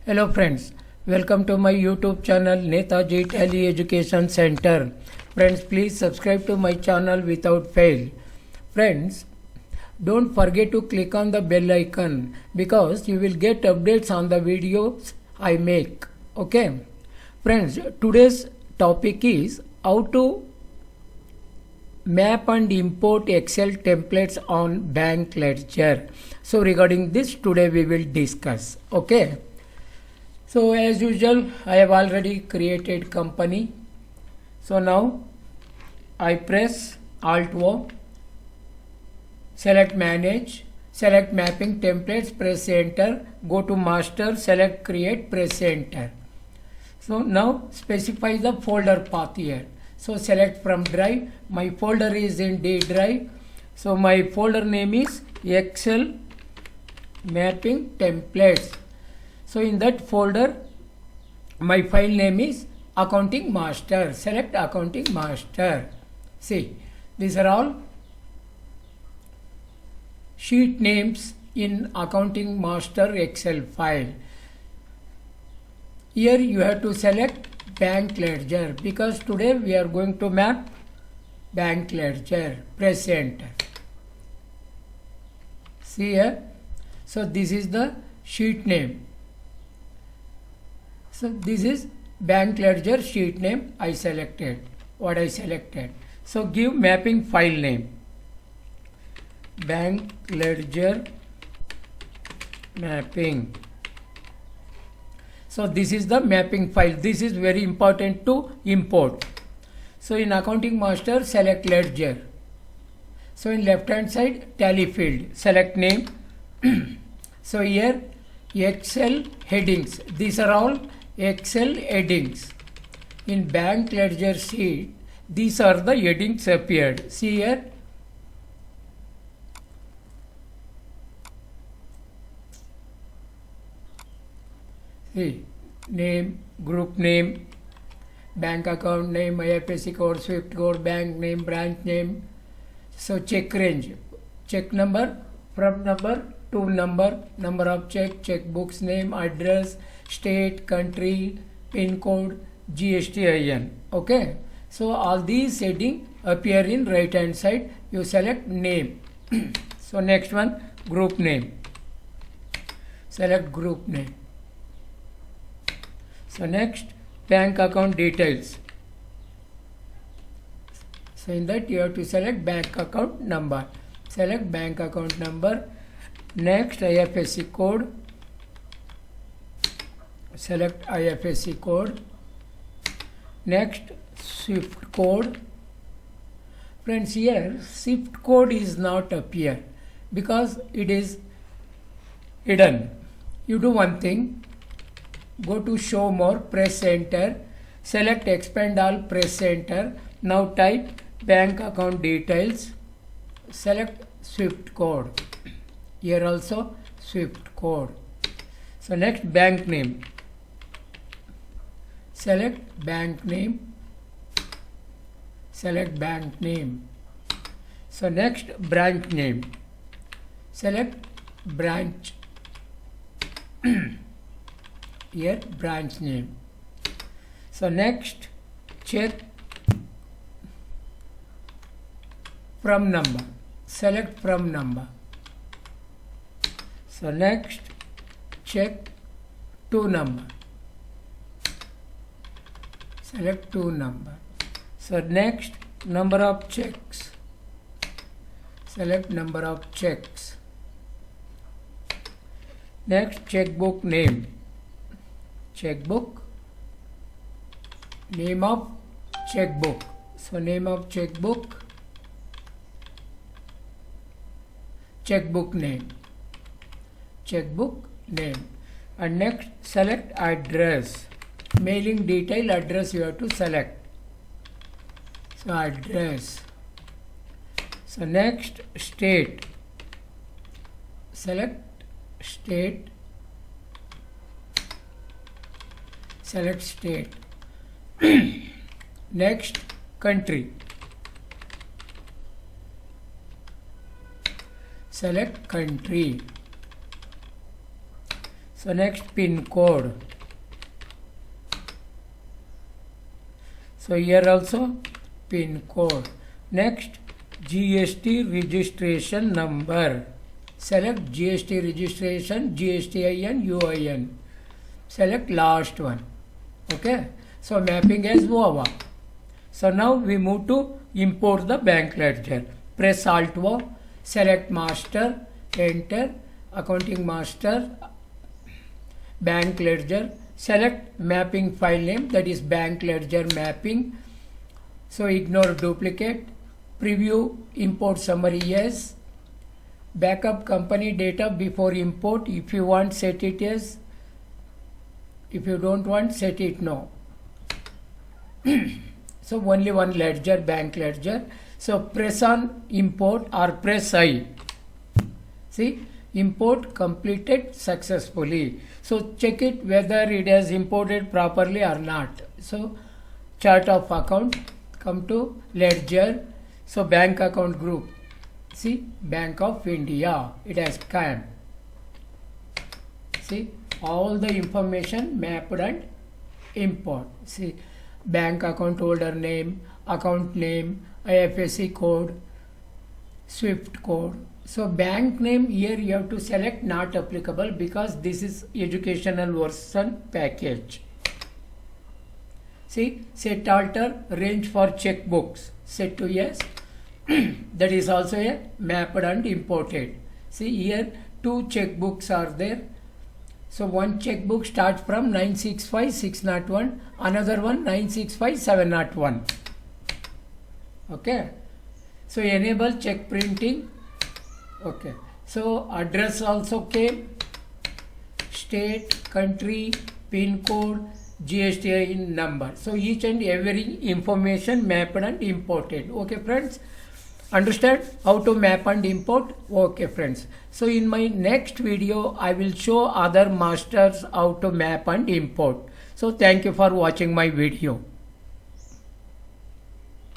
Hello friends, welcome to my YouTube channel Netaji Tally Education Center. Friends, please subscribe to my channel without fail. Friends, don't forget to click on the bell icon because you will get updates on the videos I make. Okay. Friends, today's topic is how to map and import Excel templates on Bank Ledger. So regarding this today we will discuss. Okay. So as usual I have already created company. So now I press Alt O, select manage, select mapping templates, press enter, go to master, select create, press enter. So now specify the folder path here. So select from drive, my folder is in D drive. So my folder name is Excel mapping templates. So in that folder my file name is accounting master. Select accounting master. See, these are all sheet names in accounting master Excel file. Here you have to select bank ledger because today we are going to map bank ledger. Press enter. See here. So this is the sheet name. So this is bank ledger sheet name I selected. What I selected. So give mapping file name. Bank ledger mapping. So this is the mapping file. This is very important to import. So in accounting master select ledger. So in left hand side tally field select name. So here Excel headings. These are all Excel headings. In bank ledger sheet these are the headings appeared. See here. See, name, group name, bank account name, IFSC code, SWIFT code, bank name, branch name. So check range, check number, from number to number, number of check, checkbook's name, address, state, country, pin code, GSTIN. Okay. So all these headings appear in right hand side. You select name. So next one, group name. Select group name. So next, bank account details. So in that you have to select bank account number. Select bank account number. Next, IFSC code. Select IFSC code. Next, SWIFT code. Friends, here SWIFT code is not appear because it is hidden. You do one thing. Go to show more, press enter, select expand all, press enter. Now type bank account details, select SWIFT code. Here also SWIFT code. So next bank name. Select bank name. Select bank name. So next branch name. Select branch. Here branch name. So next check from number. Select from number. So next check to number. Select to number. So next number of checks. Select number of checks. Next checkbook name. Checkbook, name of checkbook. So name of checkbook, checkbook name, checkbook name. And next select address. Mailing detail address you have to select. So address. So next state. Select state. Select state. Next country. Select country. So next pin code. So here also pin code. Next GST registration number. Select GST registration, GSTIN, UIN. Select last one. Okay. So mapping as OVA. So now we move to import the bank ledger. Press Alt O, select master, enter, accounting master, bank ledger. Select mapping file name, that is bank ledger mapping. So ignore duplicate. Preview import summary yes. Backup company data before import. If you want, set it yes. If you don't want, set it no. So only one ledger, bank ledger. So press on import or press I. See, import completed successfully. So check it whether it has imported properly or not. So chart of account, come to ledger. So bank account group. See, Bank of India, it has come. See, all the information mapped and import. See, bank account holder name, account name, IFSC code, SWIFT code. So bank name here you have to select not applicable because this is educational version package. See, set alter range for checkbooks, set to yes. That is also a mapped and imported. See here two checkbooks are there. So one checkbook starts from 965601, another one 965701. Okay. So enable check printing. Okay. So address also came. State, country, pin code, GSTIN number. So each and every information mapped and imported. Okay friends. Understand how to map and import? Okay friends. So in my next video I will show other masters how to map and import. So thank you for watching my video.